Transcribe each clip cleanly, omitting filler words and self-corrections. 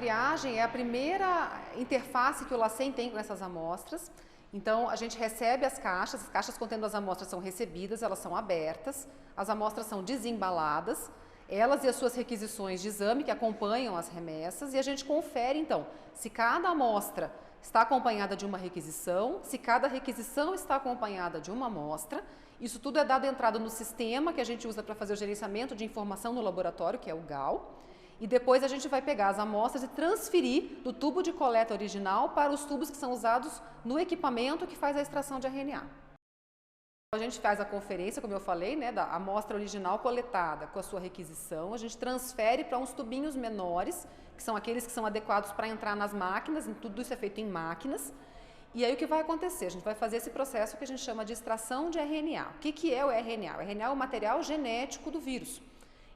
triagem é a primeira interface que o LACEN tem com essas amostras. Então, a gente recebe as caixas contendo as amostras são recebidas, elas são abertas, as amostras são desembaladas, elas e as suas requisições de exame que acompanham as remessas, e a gente confere, então, se cada amostra está acompanhada de uma requisição, se cada requisição está acompanhada de uma amostra. Isso tudo é dado entrada no sistema que a gente usa para fazer o gerenciamento de informação no laboratório, que é o GAL, e depois a gente vai pegar as amostras e transferir do tubo de coleta original para os tubos que são usados no equipamento que faz a extração de RNA. A gente faz a conferência, como eu falei, né, da amostra original coletada com a sua requisição, a gente transfere para uns tubinhos menores, que são aqueles que são adequados para entrar nas máquinas, tudo isso é feito em máquinas. E aí o que vai acontecer? A gente vai fazer esse processo que a gente chama de extração de RNA. O que é o RNA? O RNA é o material genético do vírus.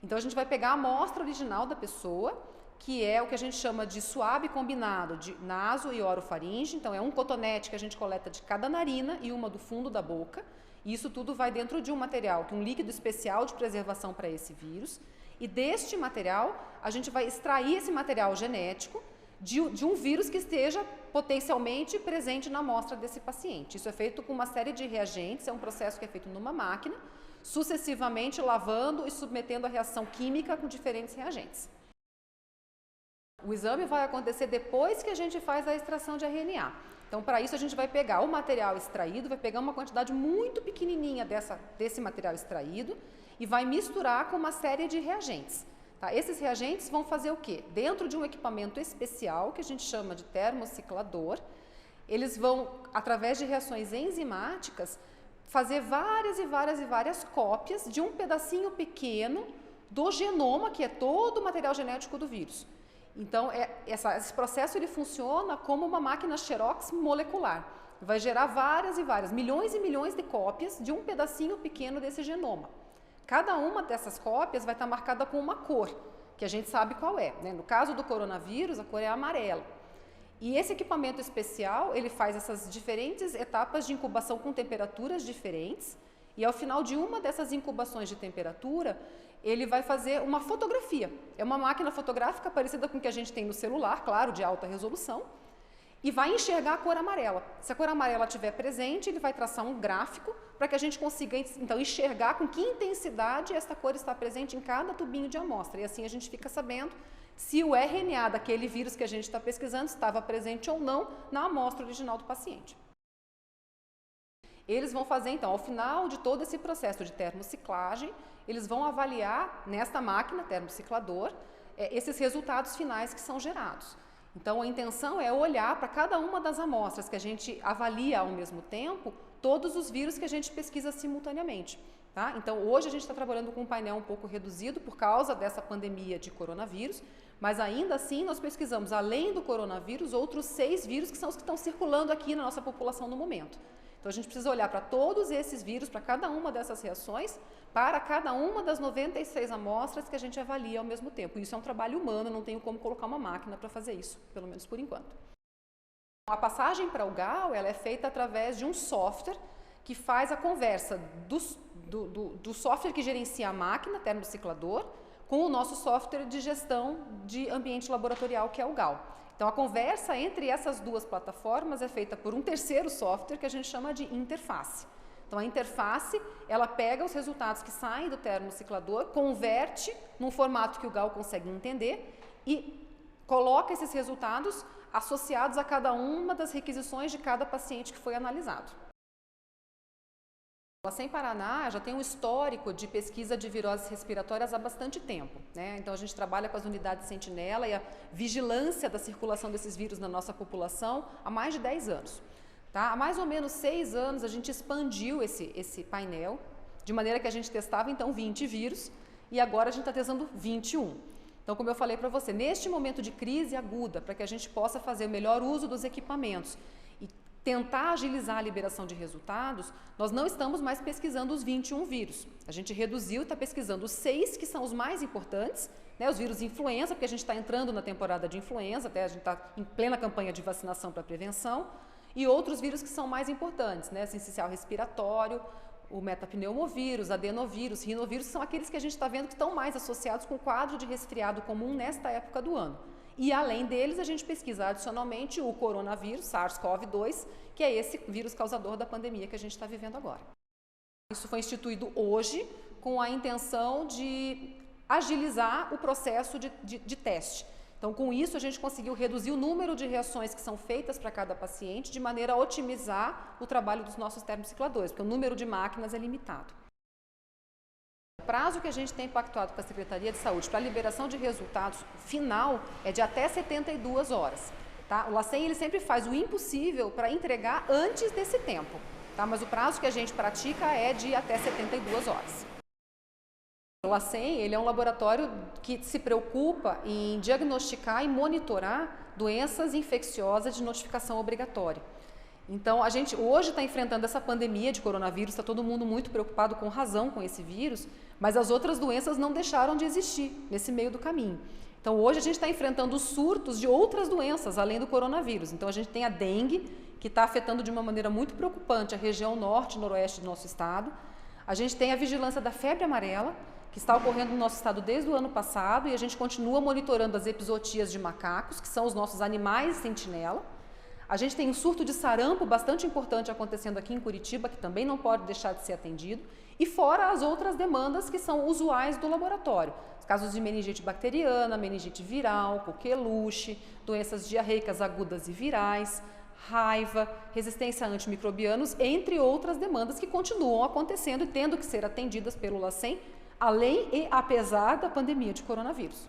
Então, a gente vai pegar a amostra original da pessoa, que é o que a gente chama de suave combinado de naso e orofaringe. Então, é um cotonete que a gente coleta de cada narina e uma do fundo da boca. E isso tudo vai dentro de um material, que é um líquido especial de preservação para esse vírus. E deste material, a gente vai extrair esse material genético de um vírus que esteja potencialmente presente na amostra desse paciente. Isso é feito com uma série de reagentes, é um processo que é feito numa máquina, sucessivamente lavando e submetendo a reação química com diferentes reagentes. O exame vai acontecer depois que a gente faz a extração de RNA. Então, para isso, a gente vai pegar o material extraído, vai pegar uma quantidade muito pequenininha desse material extraído e vai misturar com uma série de reagentes. Tá? Esses reagentes vão fazer o quê? Dentro de um equipamento especial, que a gente chama de termociclador, eles vão, através de reações enzimáticas, fazer várias cópias de um pedacinho pequeno do genoma, que é todo o material genético do vírus. Então, esse processo ele funciona como uma máquina Xerox molecular. Vai gerar milhões e milhões de cópias de um pedacinho pequeno desse genoma. Cada uma dessas cópias vai estar marcada com uma cor, que a gente sabe qual é, né? No caso do coronavírus, a cor é amarela. E esse equipamento especial, ele faz essas diferentes etapas de incubação com temperaturas diferentes, e ao final de uma dessas incubações de temperatura, ele vai fazer uma fotografia. É uma máquina fotográfica parecida com o que a gente tem no celular, claro, de alta resolução, e vai enxergar a cor amarela. Se a cor amarela estiver presente, ele vai traçar um gráfico para que a gente consiga, então, enxergar com que intensidade essa cor está presente em cada tubinho de amostra, e assim a gente fica sabendo se o RNA daquele vírus que a gente está pesquisando estava presente ou não na amostra original do paciente. Eles vão fazer, então, ao final de todo esse processo de termociclagem, eles vão avaliar nesta máquina, termociclador, esses resultados finais que são gerados. Então, a intenção é olhar para cada uma das amostras que a gente avalia ao mesmo tempo, todos os vírus que a gente pesquisa simultaneamente. Tá? Então, hoje a gente está trabalhando com um painel um pouco reduzido por causa dessa pandemia de coronavírus, mas ainda assim nós pesquisamos, além do coronavírus, outros 6 vírus que são os que estão circulando aqui na nossa população no momento. Então, a gente precisa olhar para todos esses vírus, para cada uma dessas reações, para cada uma das 96 amostras que a gente avalia ao mesmo tempo. Isso é um trabalho humano, não tenho como colocar uma máquina para fazer isso, pelo menos por enquanto. A passagem para o GAL ela é feita através de um software que faz a conversa do software que gerencia a máquina, termociclador, com o nosso software de gestão de ambiente laboratorial, que é o GAL. Então, a conversa entre essas duas plataformas é feita por um terceiro software que a gente chama de interface. Então, a interface, ela pega os resultados que saem do termociclador, converte num formato que o GAL consegue entender e coloca esses resultados associados a cada uma das requisições de cada paciente que foi analisado. A LACEN Paraná já tem um histórico de pesquisa de viroses respiratórias há bastante tempo, né? Então, a gente trabalha com as unidades sentinela e a vigilância da circulação desses vírus na nossa população há mais de 10 anos. Tá? Há mais ou menos 6 anos, a gente expandiu esse painel, de maneira que a gente testava, então, 20 vírus, e agora a gente está testando 21. Então, como eu falei para você, neste momento de crise aguda, para que a gente possa fazer o melhor uso dos equipamentos e tentar agilizar a liberação de resultados, nós não estamos mais pesquisando os 21 vírus. A gente reduziu, está pesquisando os 6 que são os mais importantes, né, os vírus influenza, porque a gente está entrando na temporada de influenza, até a gente está em plena campanha de vacinação para prevenção, e outros vírus que são mais importantes, né, sincicial respiratório, o metapneumovírus, adenovírus, rinovírus, são aqueles que a gente está vendo que estão mais associados com o quadro de resfriado comum nesta época do ano. E além deles, a gente pesquisa adicionalmente o coronavírus, SARS-CoV-2, que é esse vírus causador da pandemia que a gente está vivendo agora. Isso foi instituído hoje com a intenção de agilizar o processo de teste. Então, com isso, a gente conseguiu reduzir o número de reações que são feitas para cada paciente, de maneira a otimizar o trabalho dos nossos termocicladores, porque o número de máquinas é limitado. O prazo que a gente tem pactuado com a Secretaria de Saúde para a liberação de resultados final é de até 72 horas. Tá? O LACEN ele sempre faz o impossível para entregar antes desse tempo, tá? Mas o prazo que a gente pratica é de até 72 horas. O LACEN ele é um laboratório que se preocupa em diagnosticar e monitorar doenças infecciosas de notificação obrigatória. Então, a gente hoje está enfrentando essa pandemia de coronavírus, está todo mundo muito preocupado com razão com esse vírus, mas as outras doenças não deixaram de existir nesse meio do caminho. Então, hoje a gente está enfrentando os surtos de outras doenças, além do coronavírus. Então, a gente tem a dengue, que está afetando de uma maneira muito preocupante a região norte e noroeste do nosso estado. A gente tem a vigilância da febre amarela, que está ocorrendo no nosso estado desde o ano passado, e a gente continua monitorando as epizootias de macacos, que são os nossos animais sentinela. A gente tem um surto de sarampo bastante importante acontecendo aqui em Curitiba, que também não pode deixar de ser atendido, e fora as outras demandas que são usuais do laboratório. Os casos de meningite bacteriana, meningite viral, coqueluche, doenças diarreicas agudas e virais, raiva, resistência a antimicrobianos, entre outras demandas que continuam acontecendo e tendo que ser atendidas pelo LACEN, além e apesar da pandemia de coronavírus.